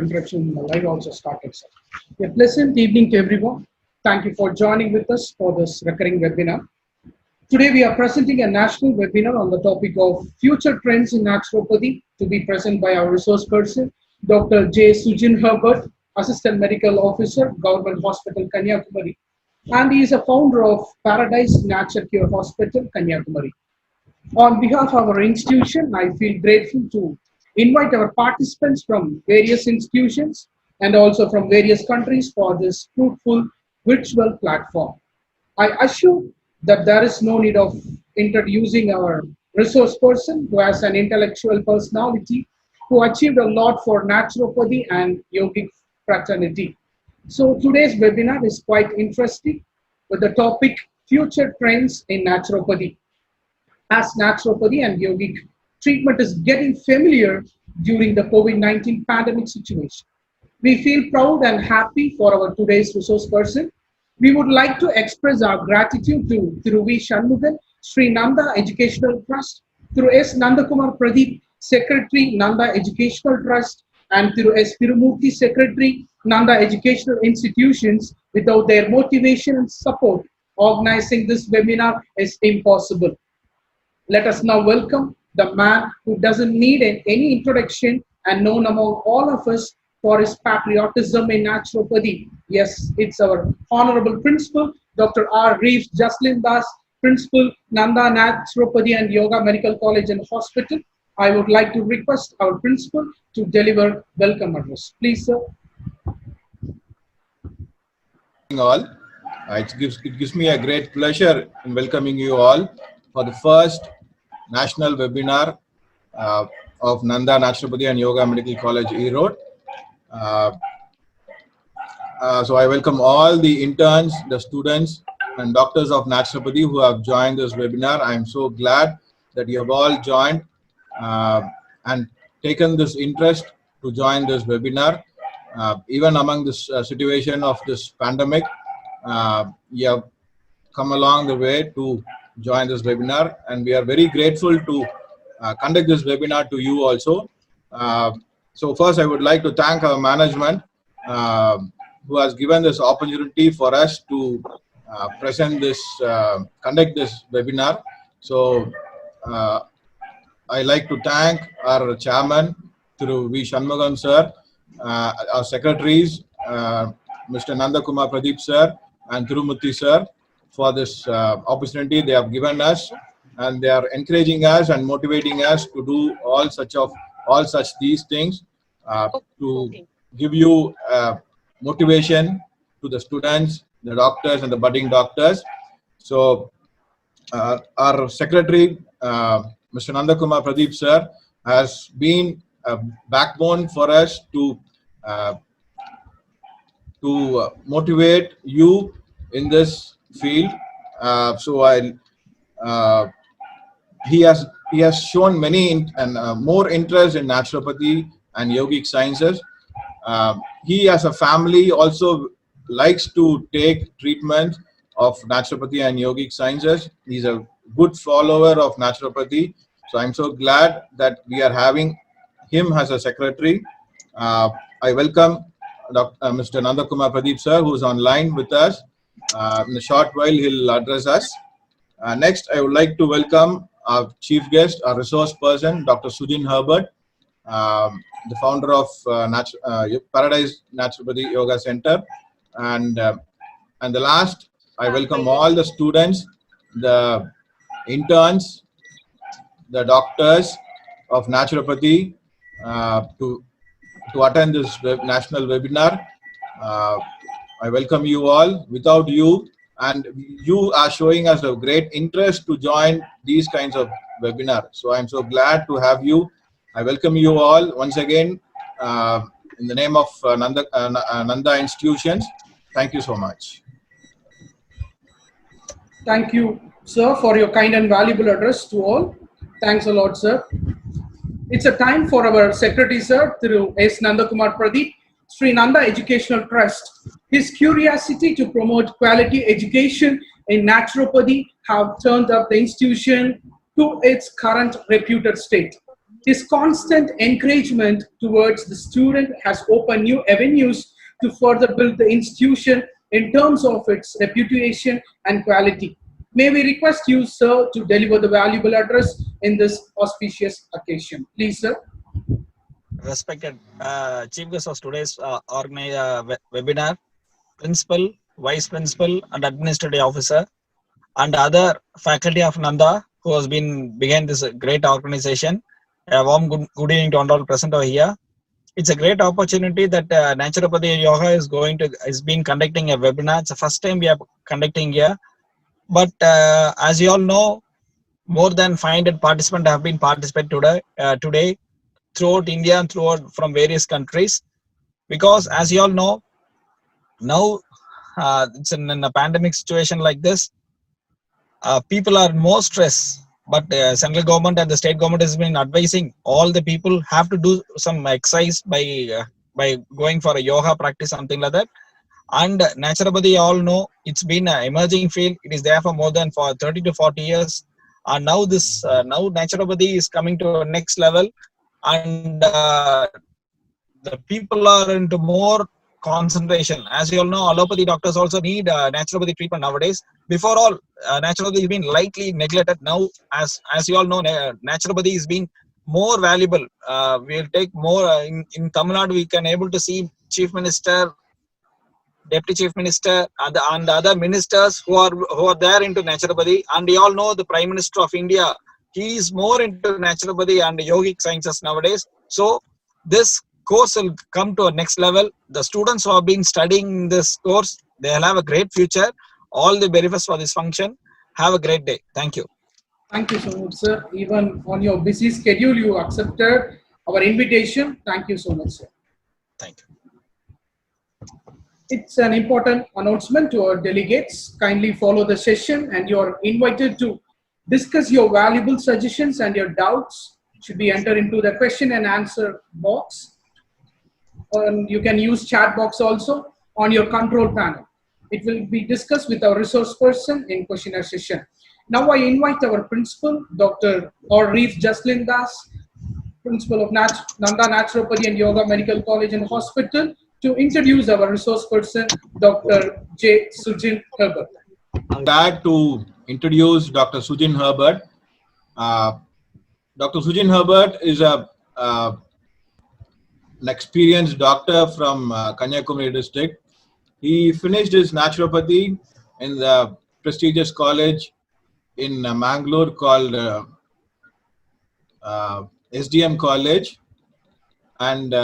Introduction, the live also started. Sir. A pleasant evening to everyone. Thank you for joining with us for this recurring webinar. Today we are presenting a national webinar on the topic of future trends in naturopathy to be present by our resource person, Dr. J. Sujin Herbert, Assistant Medical Officer, Government Hospital, Kanyakumari. And he is a founder of Paradise Nature Cure Hospital, Kanyakumari. On behalf of our institution, I feel grateful to invite our participants from various institutions and also from various countries for this fruitful virtual platform. I assure that there is no need of introducing our resource person who has an intellectual personality who achieved a lot for naturopathy and yogic fraternity. So today's webinar is quite interesting with the topic Future Trends in Naturopathy. As naturopathy and yogic treatment is getting familiar during the COVID-19 pandemic situation. We feel proud and happy for our today's resource person. We would like to express our gratitude to through V. Shanmugan, Sri Nanda Educational Trust, through S. Nandakumar Pradeep, Secretary, Nanda Educational Trust, and through S. Tirumurthy, Secretary, Nanda Educational Institutions. Without their motivation and support, organizing this webinar is impossible. Let us now welcome the man who doesn't need any introduction and known among all of us for his patriotism in naturopathy. Yes, it's our Honorable Principal, Dr. R. Reeves Jaslin Das, Principal, Nanda Naturopathy and Yoga Medical College and Hospital. I would like to request our Principal to deliver welcome address. Please, sir. All. It gives me a great pleasure in welcoming you all for the first national webinar of Nanda Naturopathy and Yoga Medical College, Erode. So I welcome all the interns, the students and doctors of naturopathy who have joined this webinar. I am so glad that you have all joined and taken this interest to join this webinar. Even among this situation of this pandemic, you have come along the way to join this webinar, and we are very grateful to conduct this webinar to you also. So first I would like to thank our management who has given this opportunity for us to conduct this webinar. So I like to thank our chairman through V. Shanmugam sir, our secretaries, Mr. Nandakumar Pradeep sir and Tirumurthy sir, for this opportunity they have given us, and they are encouraging us and motivating us to do all such these things to give you motivation to the students, the doctors and the budding doctors. So our secretary, Mr. Nandakumar Pradeep sir, has been a backbone for us to motivate you in this field. He has shown many more interest in naturopathy and yogic sciences. He as a family also likes to take treatment of naturopathy and yogic sciences. He's a good follower of naturopathy. So I'm so glad that we are having him as a secretary. I welcome Mr. Nandakumar Pradeep sir, who is online with us. In a short while, he'll address us. Next, I would like to welcome our chief guest, our resource person, Dr. Sujin Herbert, the founder of Paradise Naturopathy Yoga Center. And the last, I welcome all the students, the interns, the doctors of naturopathy to attend this national webinar. I welcome you all. Without you, and you are showing us a great interest to join these kinds of webinars. So I'm so glad to have you. I welcome you all once again in the name of Nanda Institutions. Thank you so much. Thank you, sir, for your kind and valuable address to all. Thanks a lot, sir. It's a time for our secretary, sir, through S. Nandakumar Pradeep, Sri Nanda Educational Trust. His curiosity to promote quality education in naturopathy have turned up the institution to its current reputed state. His constant encouragement towards the student has opened new avenues to further build the institution in terms of its reputation and quality. May we request you, sir, to deliver the valuable address in this auspicious occasion. Please, sir. Respected chief guest of today's webinar, principal, vice principal, and administrative officer, and other faculty of Nanda who has been behind this great organization. A warm good evening to all present over here. It's a great opportunity that Naturopathy Yoga is been conducting a webinar. It's the first time we are conducting here. But as you all know, more than 500 participants have been participated today throughout India and throughout from various countries. Because as you all know, now it's in a pandemic situation like this, people are more stressed. But central government and the state government has been advising all the people have to do some exercise by going for a yoga practice, something like that. And naturopathy, all know it's been an emerging field. It is there for more than for 30 to 40 years. And now this now naturopathy is coming to a next level, and the people are into more concentration. As you all know, allopathy doctors also need naturopathy treatment nowadays. Before all, naturopathy has been lightly neglected. Now, as you all know, naturopathy is being more valuable. We'll take more in Tamil Nadu. We can able to see chief minister, deputy chief minister, and other ministers who are there into naturopathy. And you all know the prime minister of India. He is more into naturopathy and yogic sciences nowadays. So this course will come to a next level. The students who have been studying this course, they will have a great future. All the very best for this function. Have a great day. Thank you. Thank you so much, sir. Even on your busy schedule, you accepted our invitation. Thank you so much, sir. Thank you. It's an important announcement to our delegates. Kindly follow the session, and you're invited to discuss your valuable suggestions, and your doubts should be entered into the question and answer box. You can use chat box also on your control panel. It will be discussed with our resource person in questionnaire session. Now I invite our principal, Dr. Reef Jaslin Das, principal of Nanda Naturopathy and Yoga Medical College and Hospital, to introduce our resource person, Dr. J. Sujin Herbert. I'm glad to introduce Dr. Sujin Herbert. Dr. Sujin Herbert is an experienced doctor from Kanyakumari district. He finished his naturopathy in the prestigious college in Mangalore called SDM College, and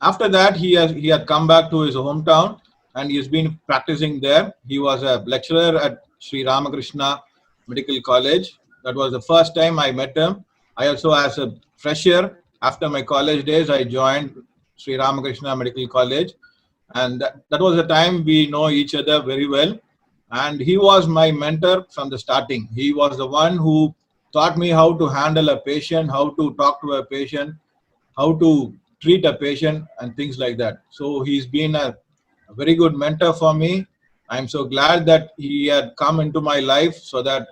after that he had come back to his hometown and he has been practicing there. He was a lecturer at Sri Ramakrishna Medical College. That was the first time I met him. I also, as a fresher after my college days, I joined Sri Ramakrishna Medical College, and that was the time we know each other very well. And he was my mentor from the starting. He was the one who taught me how to handle a patient, how to talk to a patient, how to treat a patient, and things like that. So he's been a very good mentor for me. I'm so glad that he had come into my life, so that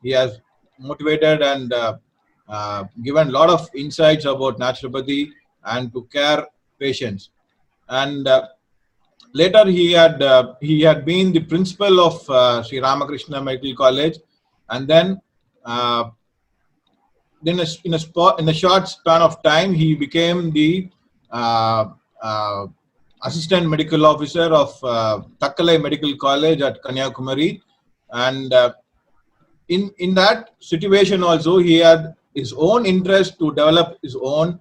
he has motivated and given a lot of insights about naturopathy and to care patients. And later he had been the principal of Sri Ramakrishna Medical College, and then in a short span of time he became the assistant medical officer of Takkalai Medical College at Kanyakumari. And in that situation also, he had his own interest to develop his own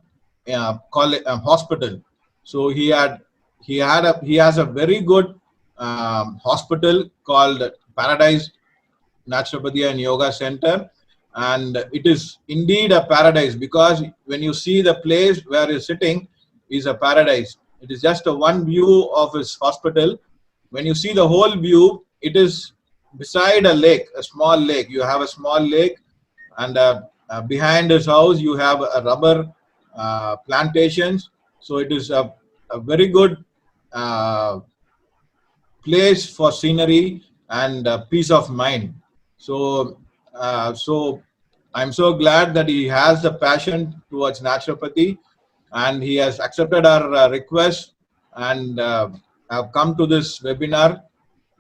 college, hospital. So he has a very good hospital called Paradise Naturopathy and Yoga Center, and it is indeed a paradise, because when you see the place where he's sitting is a paradise. It is just a one view of his hospital. When you see the whole view, it is beside a lake, a small lake. You have a small lake, and behind his house you have a rubber plantations. So it is a very good place for scenery and peace of mind. So I'm so glad that he has the passion towards naturopathy, and he has accepted our request and have come to this webinar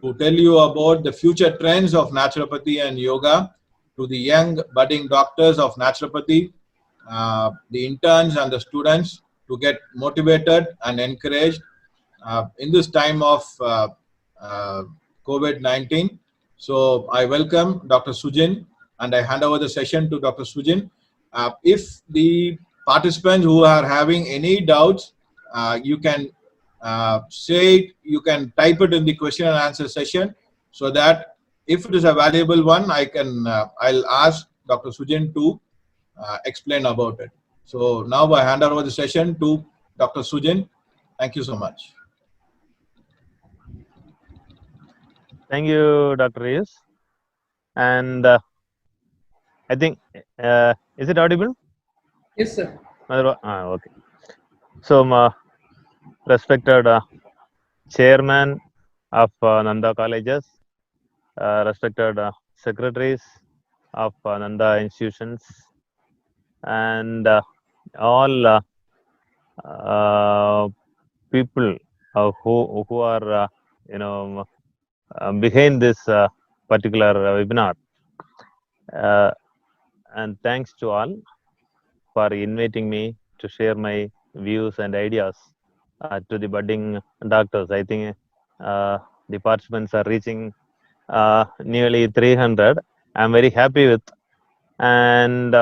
to tell you about the future trends of naturopathy and yoga to the young budding doctors of naturopathy, the interns and the students to get motivated and encouraged in this time of uh, COVID-19. So I welcome Dr. Sujin and I hand over the session to Dr. Sujin. If the participants who are having any doubts, you can say it, you can type it in the question and answer session, so that if it is a valuable one, I'll ask Dr. Sujin to explain about it. So now I hand over the session to Dr. Sujin. Thank you so much. Thank you, Dr. Rios. And I think, is it audible? Yes, sir. Okay. So, respected chairman of Nanda colleges, respected secretaries of Nanda institutions, and all people who are behind this particular webinar. And thanks to all for inviting me to share my views and ideas to the budding doctors. I think the participants are reaching nearly 300. I'm very happy with, and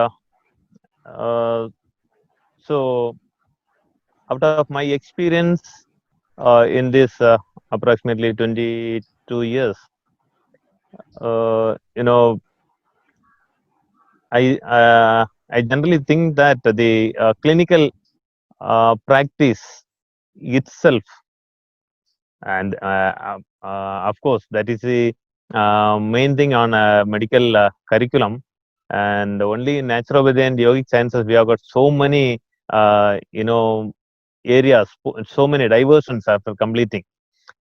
so out of my experience in this approximately 22 years, I generally think that the clinical practice itself, and of course that is the main thing on medical curriculum, and only in naturopathy and yogic sciences we have got so many areas, so many diversions after completing.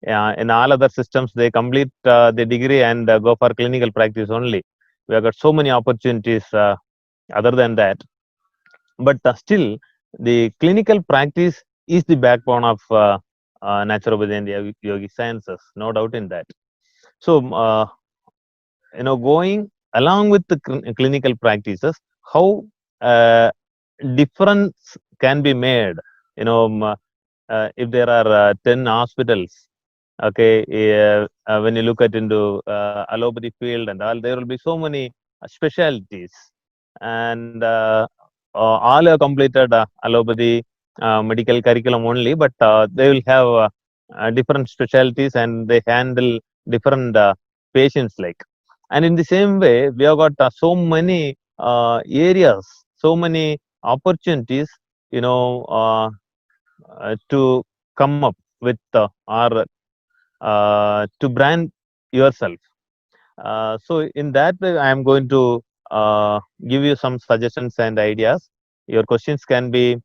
In all other systems they complete the degree and go for clinical practice only. We have got so many opportunities other than that, but still the clinical practice is the backbone of naturopathy and yogic sciences, no doubt in that. So going along with the clinical practices, how difference can be made. If there are 10 hospitals, okay, when you look at into allopathy field and all, there will be so many specialties, and all have completed allopathy medical curriculum only, but they will have different specialties and they handle different patients like. And in the same way, we have got so many areas, so many opportunities, to come up with or to brand yourself. So in that way, I am going to give you some suggestions and ideas. Your questions can be,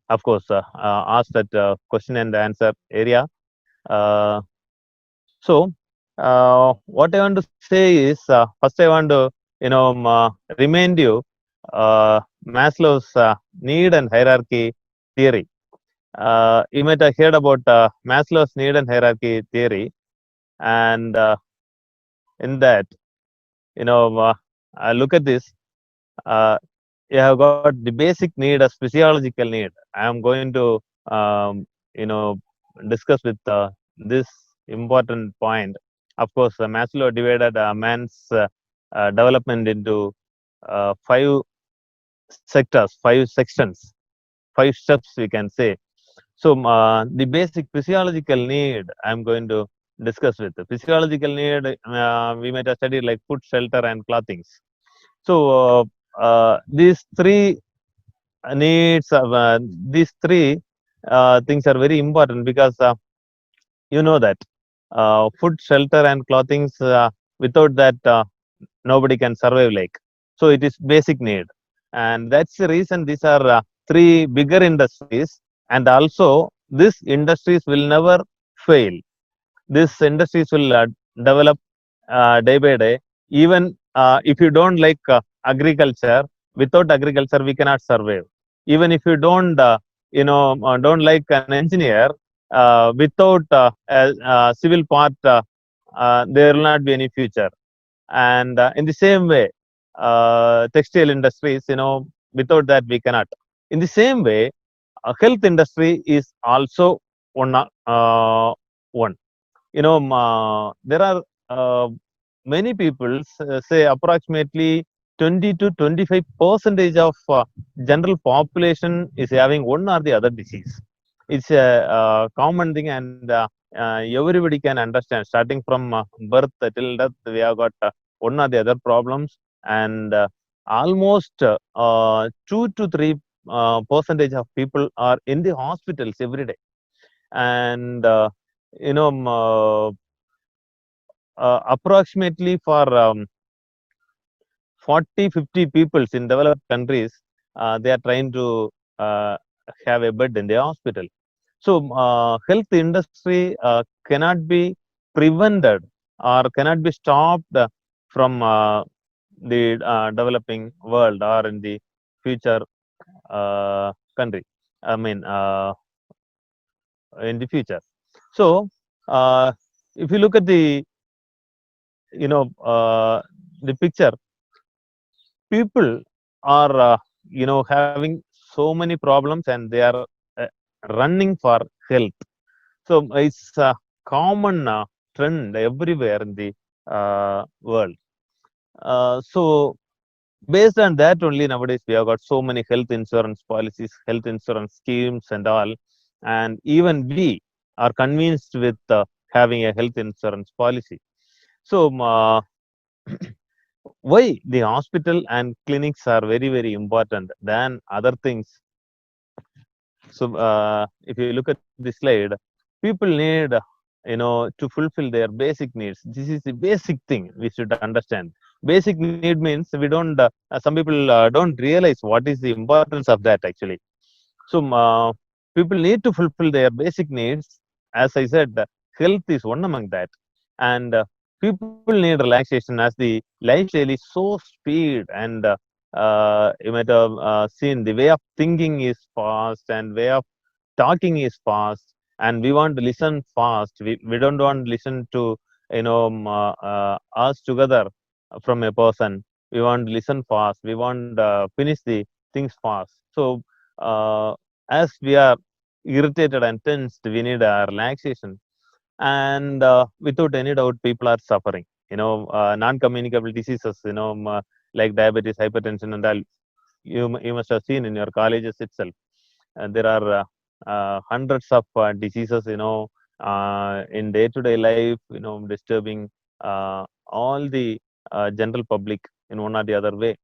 of course, asked at question and answer area. So what I want to say is, first I want to remind you Maslow's need and hierarchy theory. You might have heard about Maslow's need and hierarchy theory, and in that, look at this. You have got the basic need as physiological need. I am going to discuss with this important point. Of course, Maslow divided man's development into 5 sectors, 5 sections, 5 steps, we can say. So the basic physiological need I am going to discuss with. The physiological need, we might have studied like food, shelter, and clothing. So these 3 needs, these 3 things are very important, because you know that food, shelter, and clothing, without that nobody can survive like. So it is basic need, and that's the reason these are 3 bigger industries, and also these industries will never fail. These industries will develop day by day. Even if you don't like agriculture. Without agriculture, we cannot survive. Even if you don't, don't like an engineer, without a civil part, there will not be any future. And in the same way, textile industries, without that we cannot. In the same way, health industry is also one. There are many people say approximately 20 to 25% of general population is having one or the other disease. It's a common thing, and everybody can understand. Starting from birth till death, we have got one or the other problems, and almost 2 to 3% of people are in the hospitals every day. And you know, approximately for 40-50 peoples in developed countries, they are trying to have a bed in the hospital. So health industry cannot be prevented or cannot be stopped from the developing world or in the future country. I mean, in the future. So if you look at the the picture, people are having so many problems, and they are running for health. So it's a common trend everywhere in the world. So based on that only, nowadays we have got so many health insurance policies, health insurance schemes and all, and even we are convinced with having a health insurance policy. So why the hospital and clinics are very, very important than other things. So if you look at the slide, people need to fulfill their basic needs. This is the basic thing we should understand. Basic need means we don't some people don't realize what is the importance of that actually. So people need to fulfill their basic needs. As I said, health is one among that. And people need relaxation, as the lifestyle is so speed, and you might have seen the way of thinking is fast and way of talking is fast, and we want to listen fast. We don't want to listen to us together from a person. We want to listen fast. We want finish the things fast. So as we are irritated and tensed, we need a relaxation. And without any doubt, people are suffering. Non-communicable diseases, like diabetes, hypertension, and all. You must have seen in your colleges itself. There are hundreds of diseases, in day-to-day life, disturbing all the general public in one or the other way.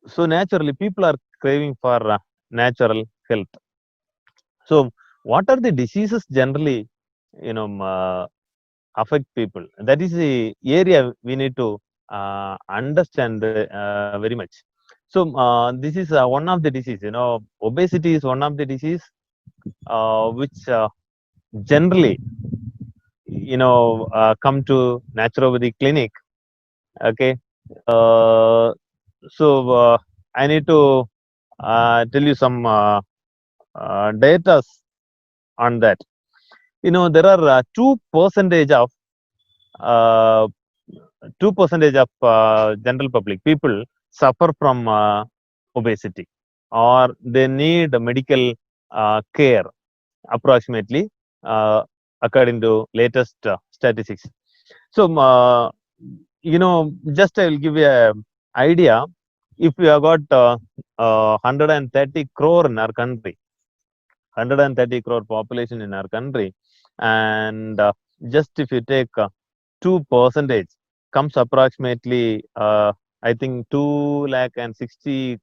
So naturally, people are craving for natural health. So what are the diseases generally, affect people? That is the area we need to understand very much. So this is one of the disease. Obesity is one of the disease which generally come to naturopathy clinic. Okay. So I need to tell you some data on that. There are 2% of 2% of general public people suffer from obesity, or they need medical care, approximately, according to latest statistics. So just I will give you an idea. If we have got 130 crore in our country, 130 crore population in our country, and just if you take 2%, comes approximately I think 260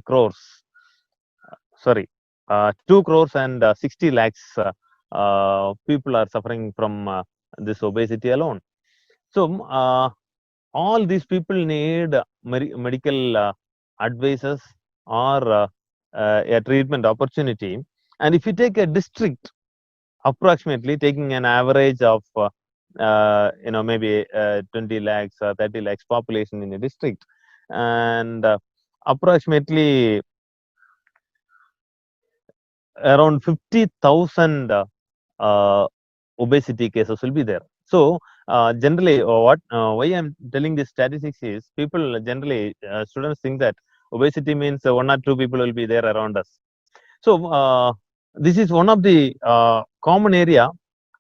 crores. Sorry, 2 crores and 60 lakhs people are suffering from this obesity alone. So all these people need medical advices or a treatment opportunity. And if you take a district, approximately taking an average of maybe 20 lakhs or 30 lakhs population in a district, and approximately around 50,000 obesity cases will be there. So generally, why I'm telling this statistics is people generally students think that obesity means one or two people will be there around us. So this is one of the common area.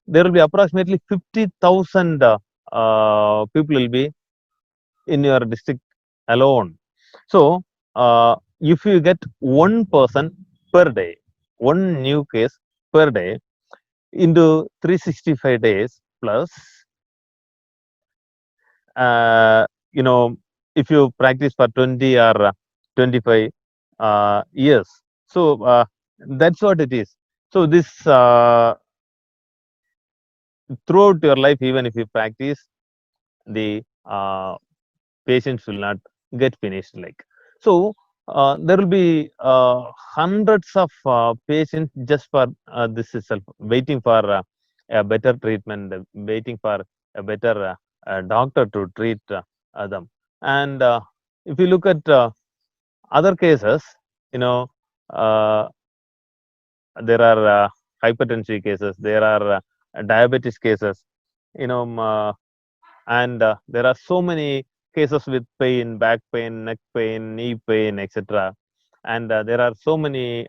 There will be approximately 50,000 people will be in your district alone. So if you get one person per day, one new case per day into 365 days plus, uh, you know, if you practice for 20 or 25 years, so that's what it is. So this throughout your life, even if you practice, the patients will not get finished. Like so, there will be hundreds of patients just for this itself, waiting for a better treatment, waiting for a better doctor to treat them. And if you look at other cases, you know, uh, there are hypertension cases, there are diabetes cases, you know, and there are so many cases with pain, back pain, neck pain, knee pain, etc. And there are so many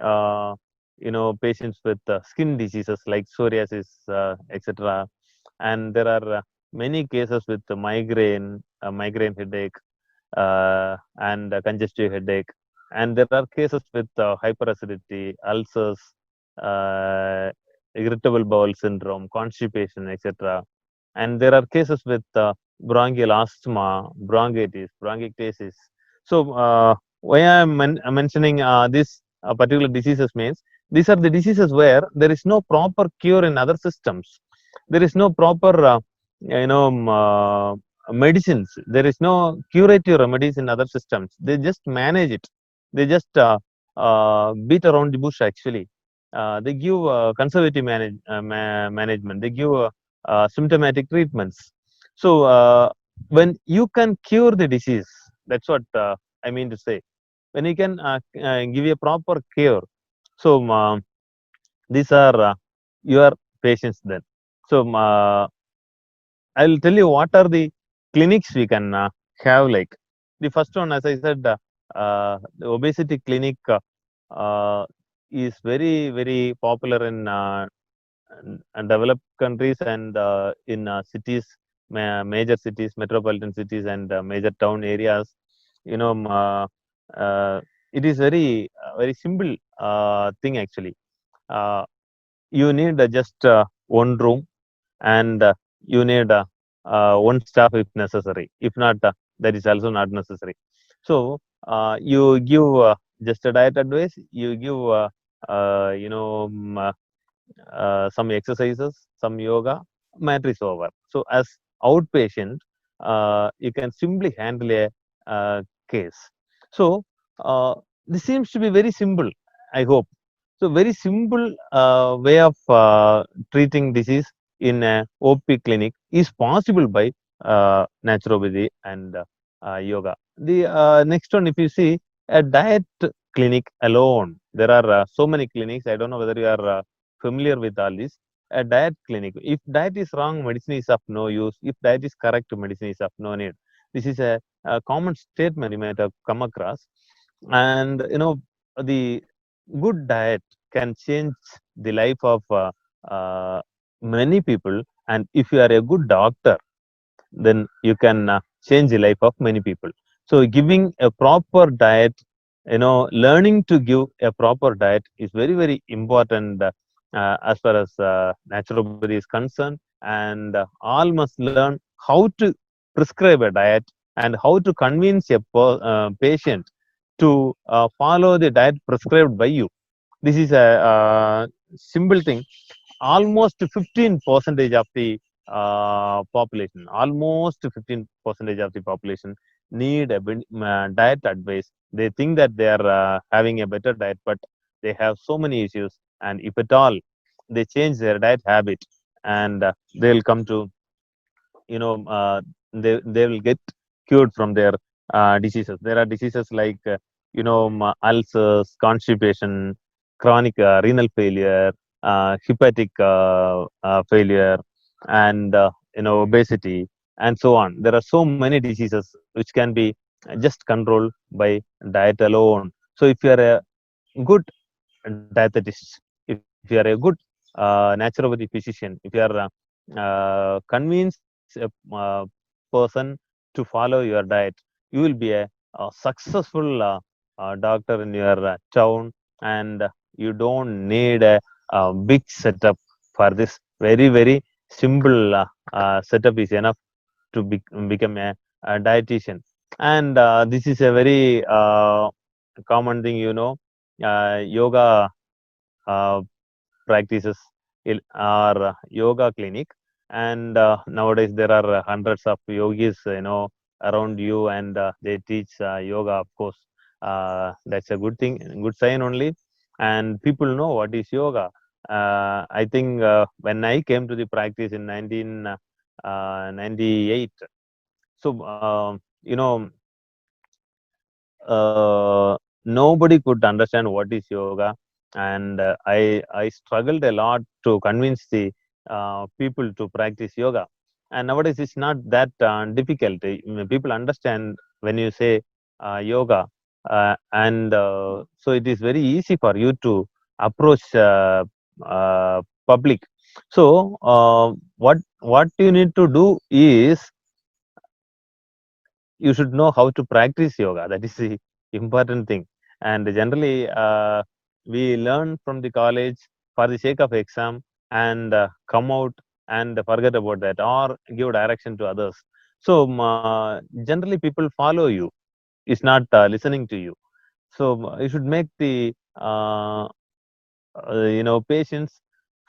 patients with skin diseases like psoriasis, etc. And there are many cases with migraine headache, and congestive headache, and there are cases with hyperacidity, ulcers, uh, irritable bowel syndrome, constipation, etc. And there are cases with bronchial asthma, bronchitis, bronchiectasis. So why I am mentioning these particular diseases means these are the diseases where there is no proper cure in other systems. There is no proper medicines. There is no curative remedies in other systems. They just manage it. They just beat around the bush. Actually, they give conservative management. They give symptomatic treatments. So when you can cure the disease, that's what I mean to say. When you can give a proper cure, so these are your patients then. So I'll tell you what are the clinics we can have. Like the first one, as I said, the obesity clinic is very popular in developed countries and in cities, major cities, metropolitan cities, and major town areas. You know, it is very simple thing actually. Uh, you need just one room, and you need one staff if necessary. If not, that is also not necessary. So you give just a diet advice. You give some exercises, some yoga, matter is over. So as outpatient, you can simply handle a case. So this seems to be very simple, I hope. So very simple way of treating disease in a OP clinic is possible by naturopathy and yoga. The next one, if you see a diet clinic alone, there are so many clinics. I don't know whether you are familiar with all this. A diet clinic. If diet is wrong, medicine is of no use. If diet is correct, medicine is of no need. This is a common statement you might have come across. And the good diet can change the life of many people. And if you are a good doctor, then you can change the life of many people. So giving a proper diet, learning to give a proper diet is very important as far as naturopathy is concerned. And all must learn how to prescribe a diet and how to convince a patient to follow the diet prescribed by you. This is a simple thing. Almost 15 percentage of the population, almost 15 percentage of the population need a diet advice. They think that they are having a better diet, but they have so many issues. And if at all they change their diet habit, and they'll come to they will get cured from their diseases. There are diseases like ulcers, constipation, chronic renal failure, hepatic failure, and obesity, and so on. There are so many diseases which can be just controlled by diet alone. So if you are a good dietitists, if you are a good naturopathy physician, if you are convince a person to follow your diet, you will be a successful doctor in your town, and you don't need a big setup for this. Very simple setup is enough to become a dietitian. And this is a very common thing, yoga uh, practices or yoga clinic, and nowadays there are hundreds of yogis around you, and they teach yoga, of course. That's a good thing, good sign only, and people know what is yoga. I think when I came to the practice in 1998, so nobody could understand what is yoga, and I struggled a lot to convince the people to practice yoga. And nowadays it's not that difficult. People understand when you say yoga, and so it is very easy for you to approach public. So what you need to do is you should know how to practice yoga. That is the important thing. And generally, we learn from the college for the sake of exam, and come out and forget about that, or give direction to others. So generally, people follow you. It's not listening to you. So you should make the patients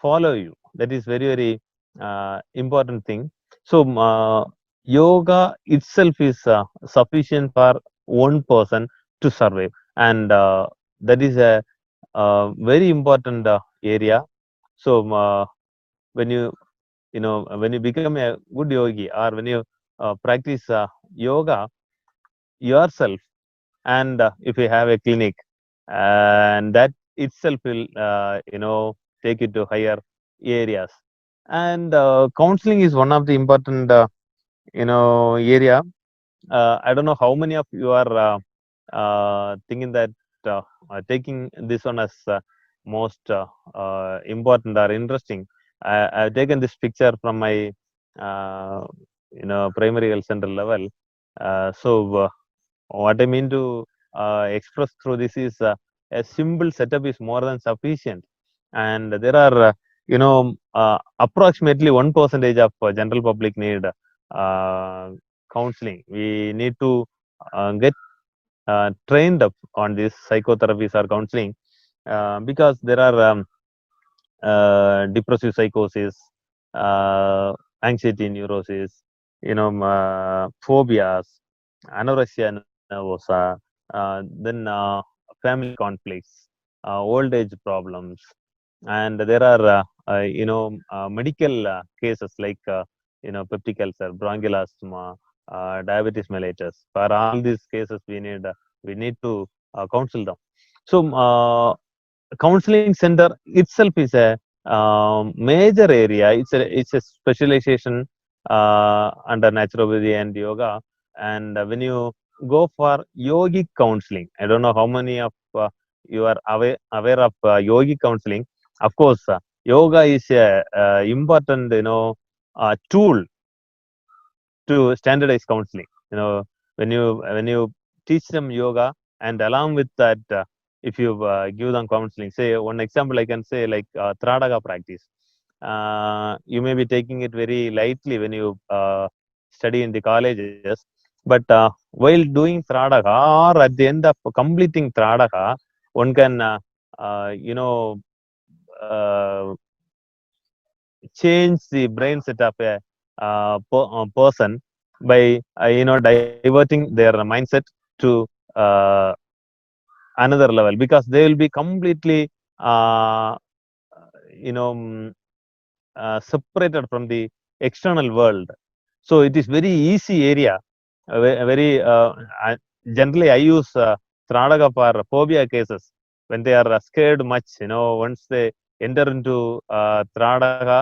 follow you. That is very important thing. So yoga itself is sufficient for one person to survive, and that is a very important area. So when when you become a good yogi, or when you practice yoga yourself, and if you have a clinic, and that itself will take you to higher areas. And counseling is one of the important area. I don't know how many of you are thinking that taking this one as most important or interesting. I've taken this picture from my primary health center level. So what I mean to express through this is a simple setup is more than sufficient, and there are approximately 1% of general public need counseling. We need to get trained up on this psychotherapies or counseling, because there are depressive psychosis, anxiety neurosis, phobias, anorexia nervosa, then family conflicts, old age problems, and there are medical cases like peptic ulcer, bronchial asthma, diabetes mellitus. For all these cases, we need to counsel them. So counseling center itself is a major area. It's a specialization under naturopathy and yoga. And when you go for yogic counseling, I don't know how many of you are aware of yogic counseling. Of course, yoga is a important tool to standardize counseling. When you teach them yoga, and along with that, if you give them counseling, say one example I can say, like Tradaka practice. You may be taking it very lightly when you study in the colleges, but while doing Tradaka, or at the end of completing Tradaka, one can uh, change the brain set of a person by diverting their mindset to uh, another level, because they will be completely uh, you know mm, separated from the external world. So it is very easy area. Very generally I use Tradaga for phobia cases when they are scared much. Once they enter into Tradaga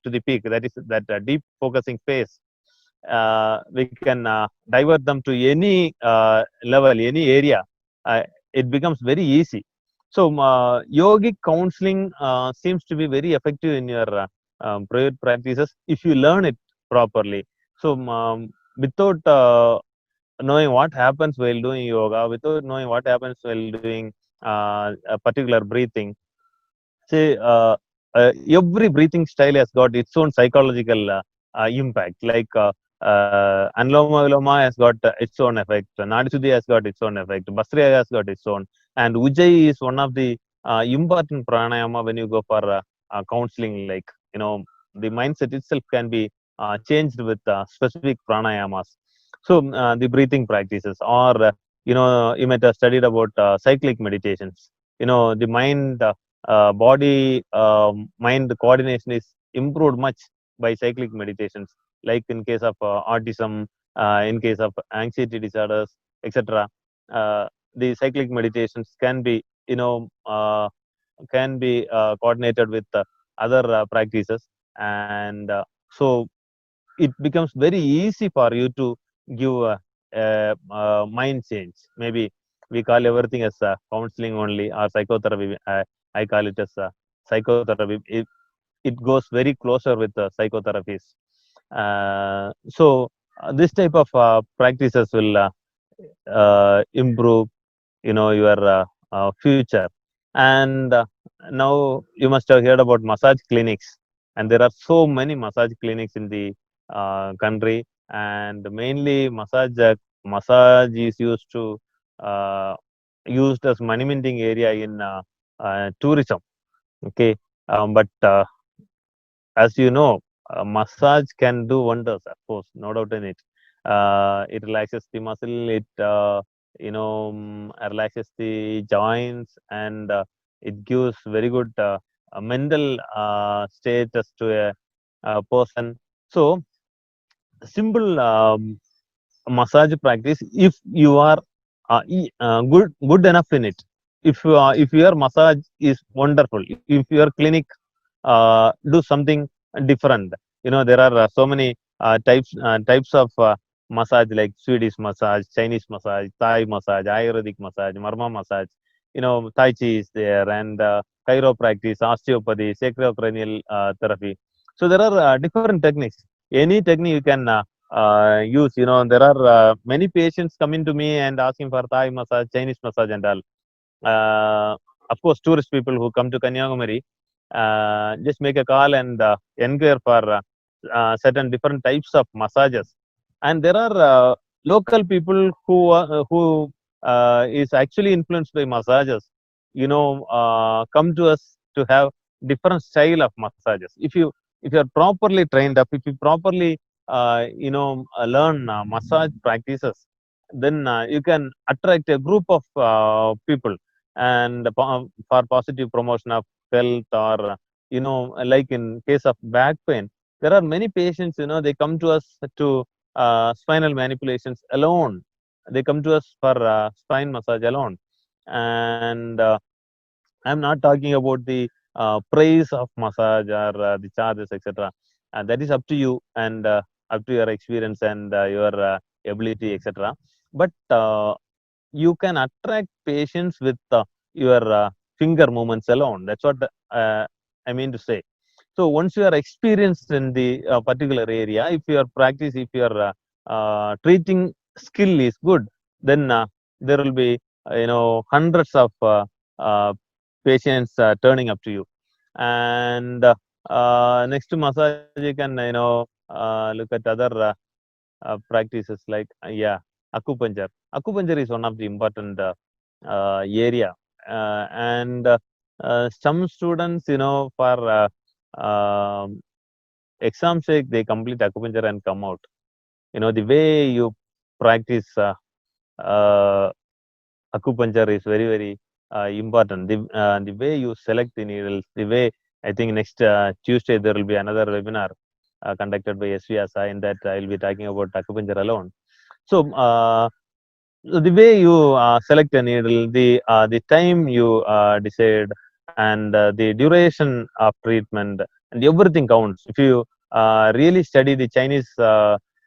to the peak, that is that deep focusing phase. We can divert them to any level, any area. It becomes very easy. So yogic counseling seems to be very effective in your private practices if you learn it properly. So without knowing what happens while doing yoga, without knowing what happens while doing a particular breathing, say every breathing style has got its own psychological impact. Like Anuloma Viloma has got its own effect. Nadi Shuddhi has got its own effect. Bhastrika has got its own. And Ujjayi is one of the important pranayama when you go for counseling. Like the mindset itself can be changed with specific pranayamas. So the breathing practices, or you might have studied about cyclic meditations. The mind. Body mind coordination is improved much by cyclic meditations, like in case of autism, in case of anxiety disorders, etc. The cyclic meditations can be coordinated with other practices, and so it becomes very easy for you to give a mind change. Maybe we call everything as counseling only, or psychotherapy. I call it as psychotherapy. It goes very closer with psychotherapies. So this type of practices will improve, your future. And now you must have heard about massage clinics, and there are so many massage clinics in the country, and mainly massage is used as money minting area in tourism. Okay, but as you know, massage can do wonders. Of course, no doubt in it. It relaxes the muscle. It relaxes the joints, and it gives very good mental status to a person. So simple massage practice, if you are good enough in it, if your massage is wonderful, if your clinic do something different. There are so many types of massage, like Swedish massage, Chinese massage, Thai massage, Ayurvedic massage, Marma massage. Tai Chi is there, and chiropractic, osteopathy, sacrocranial therapy. So there are different techniques. Any technique you can use. There are many patients coming to me and asking for Thai massage, Chinese massage, and all. Of course, tourist people who come to Kanyakumari, just make a call and inquire for certain different types of massages. And there are local people who is actually influenced by massages. Come to us to have different style of massages. If you are properly trained up, if you properly learn massage practices, then you can attract a group of people, and for positive promotion of health, or like in case of back pain, there are many patients, they come to us to spinal manipulations alone. They come to us for spine massage alone. And I'm not talking about the price of massage, or the charges, etc. That is up to you, and up to your experience and your ability, etc. But you can attract patients with your finger movements alone. That's what I mean to say. So once you are experienced in the particular area, if your practice, if your treating skill is good, then there will be hundreds of patients turning up to you. And next to massage, you can look at other practices like acupuncture. Acupuncture is one of the important area, and some students, for exam sake, they complete acupuncture and come out. The way you practice acupuncture is very, very important. The way you select the needles, the way, I think next Tuesday there will be another webinar conducted by SVASA. In that, I will be talking about acupuncture alone. So, the way you select a needle, the time you decide, and the duration of treatment, and everything counts. If you really study the Chinese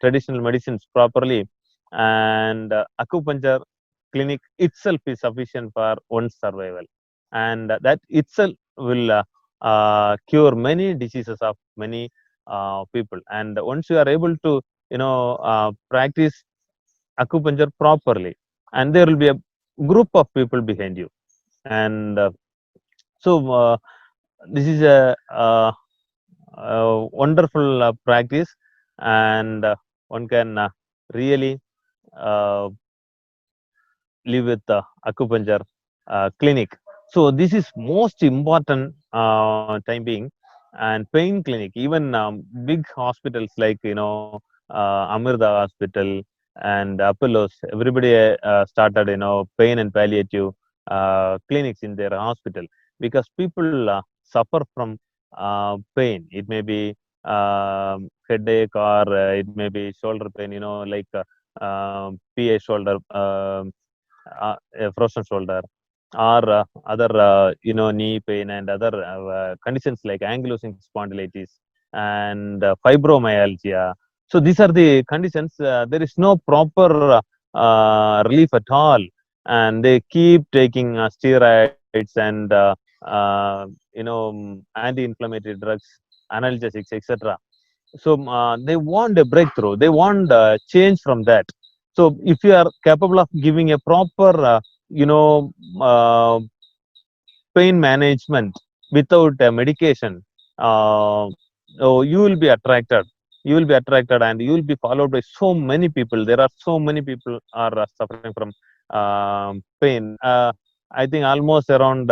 traditional medicines properly, and acupuncture clinic itself is sufficient for one's survival, and that itself will cure many diseases of many people. And once you are able to, practice acupuncture properly, and there will be a group of people behind you. And so this is a wonderful practice, and one can really uh, live with the acupuncture clinic. So this is most important time being. And pain clinic, even big hospitals like Amrita Hospital and Apollos, everybody started pain and palliative clinics in their hospital, because people suffer from pain. It may be headache, or it may be shoulder pain, like PA shoulder, a frozen shoulder, or other knee pain, and other conditions like ankylosing spondylitis and fibromyalgia. So these are the conditions. There is no proper relief at all, and they keep taking steroids and anti-inflammatory drugs, analgesics, etc. So they want a breakthrough. They want change from that. So if you are capable of giving a proper you know uh, pain management without medication, oh, you will be attracted. You will be attracted, and you will be followed by so many people. There are so many people are suffering from pain. I think almost around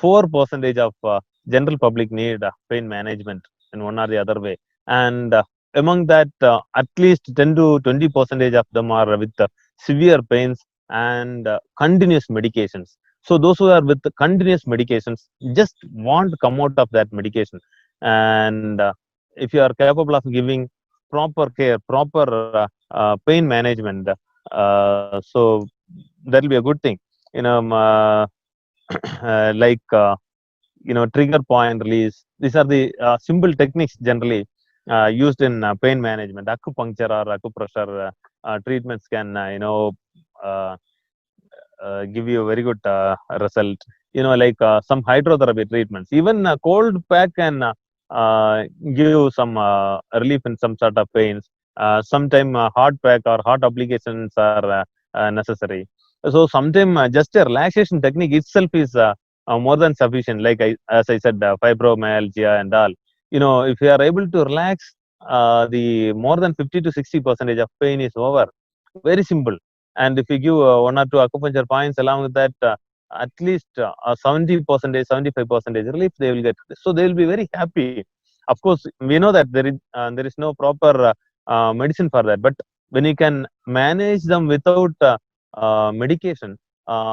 4% of general public need pain management in one or the other way. And among that, at least 10 to 20% of them are with severe pains and continuous medications. So those who are with continuous medications just want to come out of that medication. And if you are capable of giving proper care, proper pain management, so that will be a good thing. You know, like trigger point release. These are the simple techniques generally used in pain management. Acupuncture or acupressure treatments can uh, give you a very good result. Like some hydrotherapy treatments, even cold pack can give some relief in some sort of pains. Sometime hot pack or hot applications are necessary. So sometimes just a relaxation technique itself is more than sufficient. Like as I said, fibromyalgia and all. If you are able to relax, the more than 50 to 60% of pain is over. Very simple. And if you give one or two acupuncture points along with that, at least 70%, 75% relief they will get. So they will be very happy. Of course, we know that there is no proper medicine for that. But when you can manage them without medication,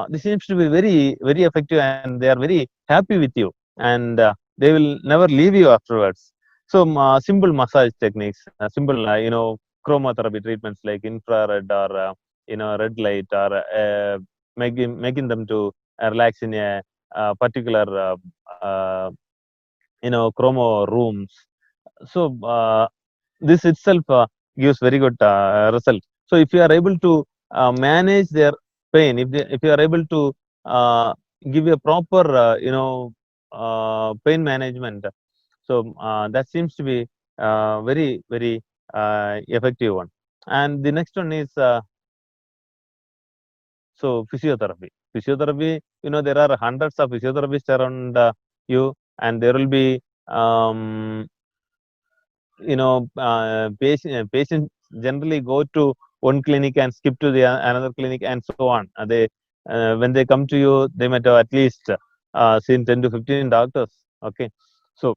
this seems to be very, very effective, and they are very happy with you, and they will never leave you afterwards. So simple massage techniques, simple chromotherapy treatments like infrared or red light, or making them to relax in a particular chromo rooms. So this itself gives very good result. So if you are able to manage their pain, if you are able to give a proper pain management, so that seems to be very, very effective one. And the next one is so physiotherapy. There are hundreds of physiotherapists around you, and there will be patients generally go to one clinic and skip to the another clinic and so on. They when they come to you, they might have at least seen 10 to 15 doctors. Okay, so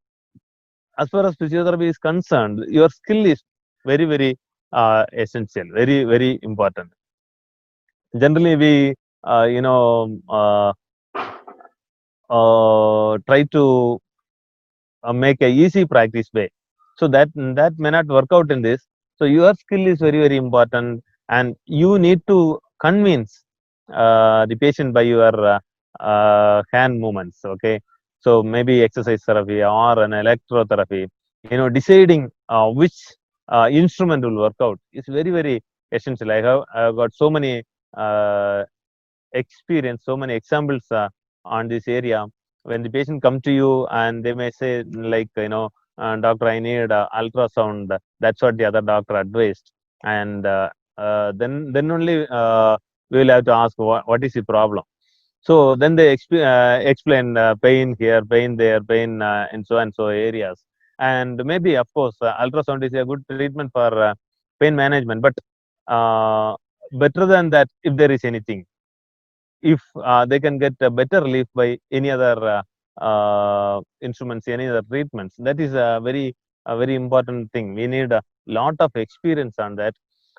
as far as physiotherapy is concerned, your skill is very, very essential, very, very important. Generally, we try to make a easy practice way. So that may not work out in this. So your skill is very important, and you need to convince the patient by your hand movements. Okay, so maybe exercise therapy or an electrotherapy. Deciding which instrument will work out is very essential. I have got so many uh, experience, so many examples on this area. When the patient come to you and they may say like, doctor, I need ultrasound. That's what the other doctor advised, and then only we will have to ask what is the problem. So then they explain pain here, pain there, pain in so and so areas. And maybe, of course, ultrasound is a good treatment for pain management. But uh, better than that, if there is anything, if they can get a better relief by any other instruments, any other treatments, that is a very important thing. We need a lot of experience on that.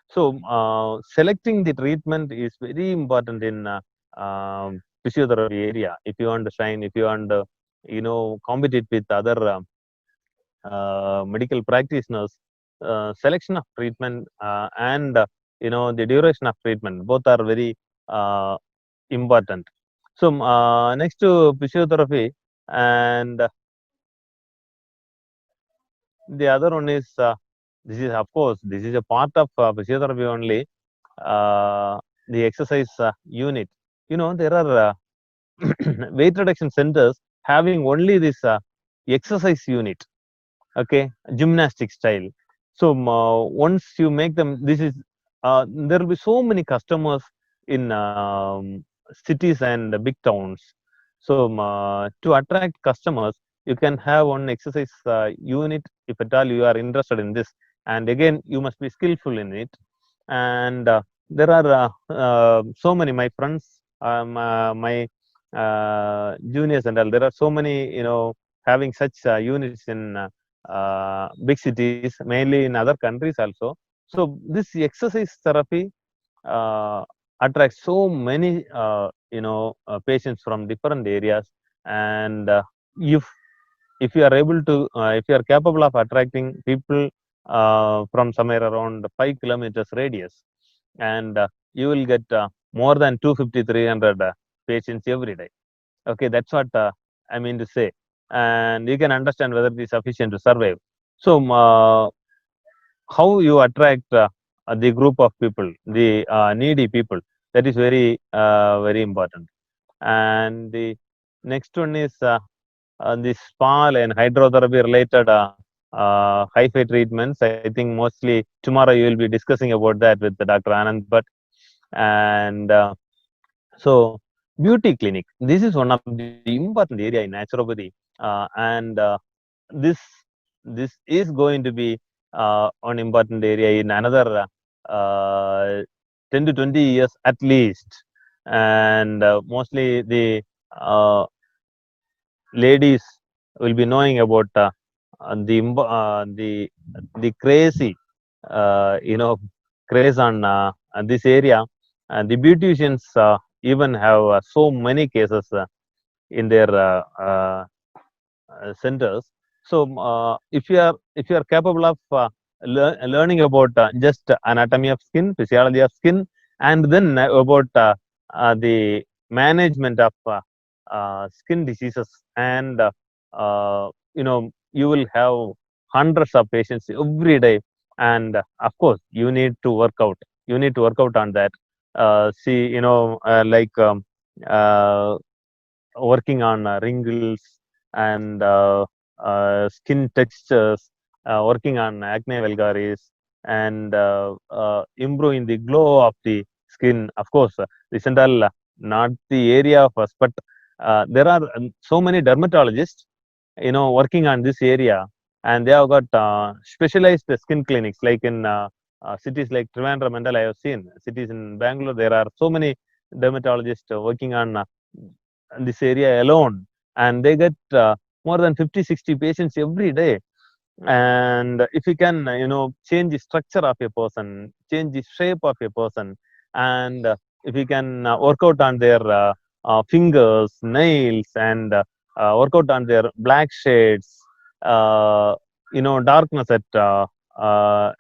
So selecting the treatment is very important in physiotherapy area. If you want to shine, if you want to, compete with other medical practitioners, selection of treatment and the duration of treatment, both are very uh, important. So next to physiotherapy, and the other one is this is, of course, this is a part of physiotherapy only. The exercise unit. There are weight reduction centers having only this exercise unit. Okay, gymnastic style. So once you make them, this is there will be so many customers in cities and big towns. So to attract customers, you can have one exercise unit if at all you are interested in this. And again, you must be skillful in it. And there are so many my friends, my juniors and all. There are so many, having such units in big cities, mainly in other countries also. So this exercise therapy attracts so many patients from different areas, and if you are able to, if you are capable of attracting people from somewhere around 5 kilometers radius, and you will get more than 250 300 patients every day. Okay, that's what I mean to say, and you can understand whether it is sufficient to survive. So how you attract the group of people, the needy people, that is very important. And the next one is the spal and hydrotherapy related hi-fi treatments. I think mostly tomorrow you will be discussing about that with Dr. Anand Bhatt. And so beauty clinic, this is one of the important area in naturopathy, and this this is going to be an important area in another 10 to 20 years at least. And mostly the uh, ladies will be knowing about the crazy craze on this area. The beauticians even have so many cases in their centers. So if you are capable of learning about just anatomy of skin, physiology of skin, and then about the management of skin diseases, and you will have hundreds of patients every day. And of course, you need to work out. You need to work out on that. See, like working on wrinkles and skin textures, working on acne vulgaris, and improving the glow of the skin. Of course, this and all not the area of us, but there are so many dermatologists, working on this area, and they have got specialized skin clinics, like in cities like Trivandrum and all. I have seen cities in Bangalore. There are so many dermatologists working on this area alone, and they get more than 50-60 patients every day. And if you can change the structure of a person, change the shape of a person, and if you can work out on their fingers, nails, and work out on their black shades, uh, darkness at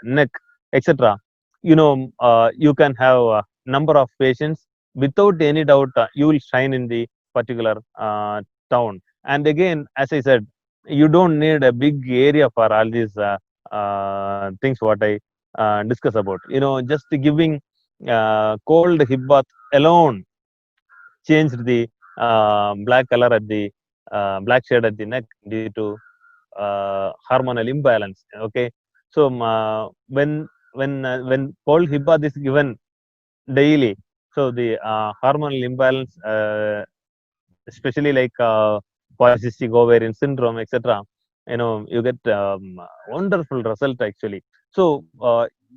neck, etc. You can have a number of patients. Without any doubt, you will shine in the particular town. And again, as I said, you don't need a big area for all these things what I discuss about. Just giving cold hip bath alone changed the black color at the black shade at the neck due to hormonal imbalance. Okay, so when cold hip bath is given daily, so the hormonal imbalance, especially like polycystic ovarian syndrome, etc. You get wonderful result actually. So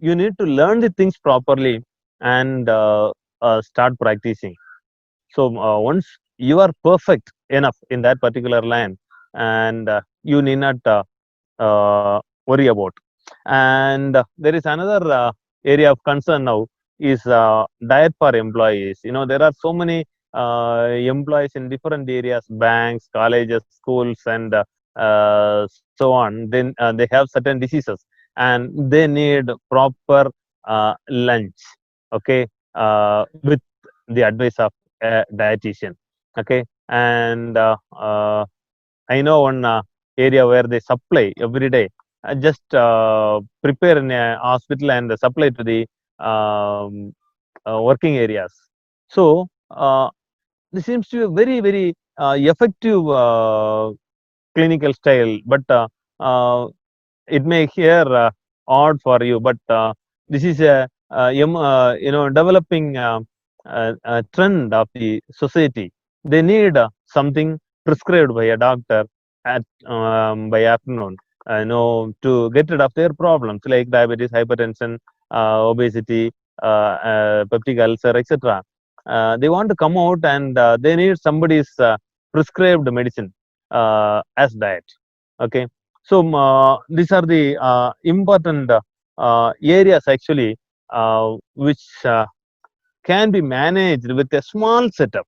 you need to learn the things properly and start practicing. So once you are perfect enough in that particular line, and you need not worry about. And there is another area of concern now is diet for employees. There are so many employees in different areas, banks, colleges, schools, and so on. Then they have certain diseases, and they need proper lunch. Okay, with the advice of a dietitian. Okay, and I know one area where they supply every day. Just prepare in a hospital and supply to the working areas. So this seems to be a very very effective clinical style, but it may hear odd for you, but this is a developing trend of the society. They need something prescribed by a doctor at by afternoon, to get rid of their problems like diabetes, hypertension, obesity, peptic ulcer, etc. They want to come out, and they need somebody's prescribed medicine as diet. Okay, so these are the important areas actually, which can be managed with a small setup.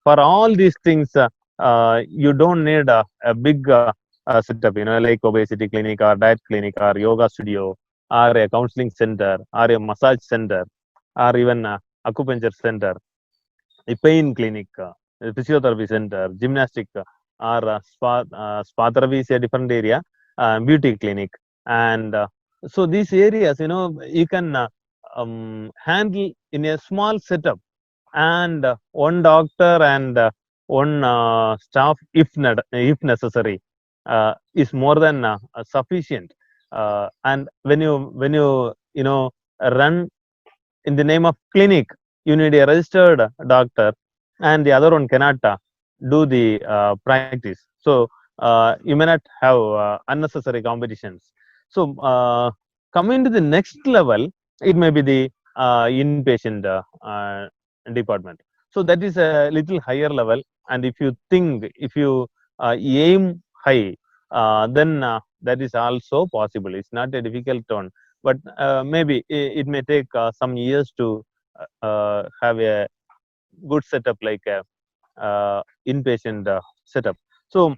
For all these things, you don't need a big setup, like obesity clinic or diet clinic or yoga studio or a counseling center or a massage center or even acupuncture center, a pain clinic, a physiotherapy center, gymnastic, or spa therapy is a different area, beauty clinic. And so these areas, you can handle in a small setup, and one doctor and one staff, if necessary, is more than sufficient. And when you run in the name of clinic, you need a registered doctor, and the other one cannot do the practice. So you may not have unnecessary competitions. So coming to the next level, it may be the inpatient department. So that is a little higher level, and if you aim high, then that is also possible. It's not a difficult one, but maybe it may take some years to have a good setup like a inpatient setup. So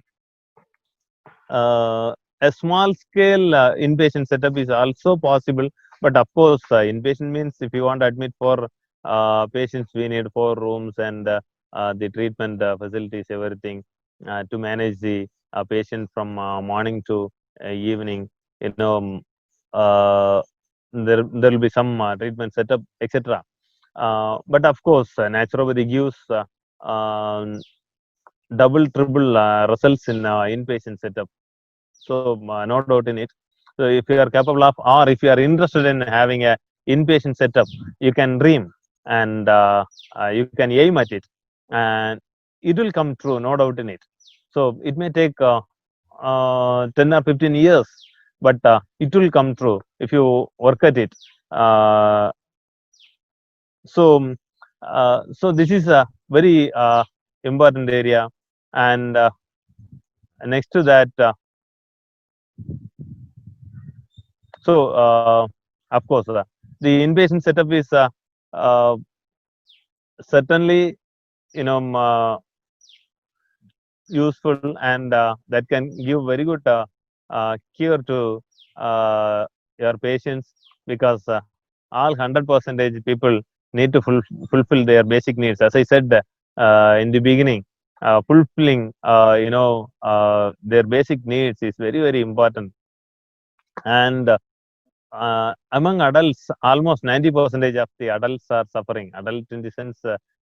a small scale inpatient setup is also possible, but of course inpatient means if you want to admit for patients, we need 4 rooms and the treatment facilities, everything to manage the patient from morning to evening. Uh, there will be some treatment setup, etc. But of course, naturopathy gives double, triple results in inpatient setup. So no doubt in it. So if you are capable of, or if you are interested in having a inpatient setup, you can dream, and you can aim at it, and it will come true, no doubt in it. So it may take 10 or 15 years, but it will come true if you work at it. So this is a very important area, and next to that, so of course the inpatient setup is uh, certainly useful, and that can give very good cure to your patients, because all 100% people need to fulfill their basic needs. As I said in the beginning, fulfilling their basic needs is very, very important. And among adults, almost 90% of the adults are suffering. Adult in the sense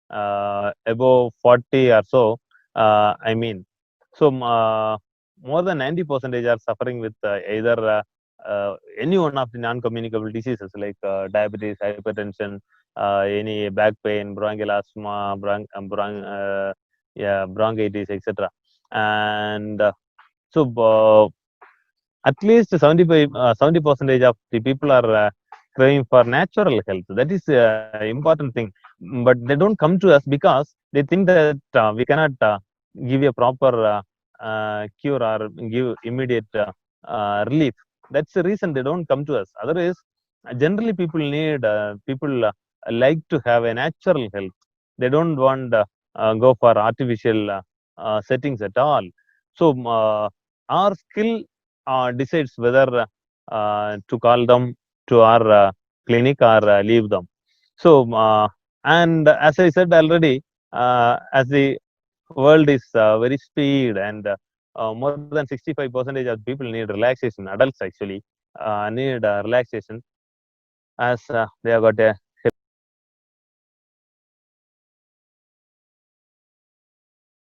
above 40 or so. I mean, so more than 90% are suffering with either any one of the non-communicable diseases like diabetes, hypertension, any back pain, bronchial asthma, bronchitis, etc. And so at least 70% of the people are craving for natural health. That is important thing. But they don't come to us because they think that we cannot give a proper cure or give immediate relief. That's the reason they don't come to us. Otherwise, generally people like to have a natural health. They don't want go for artificial settings at all. So our skill decides whether to call them to our clinic or leave them. So, and as I said already, as the world is very speed, and more than 65% of people need relaxation. Adults actually need relaxation, as they have got a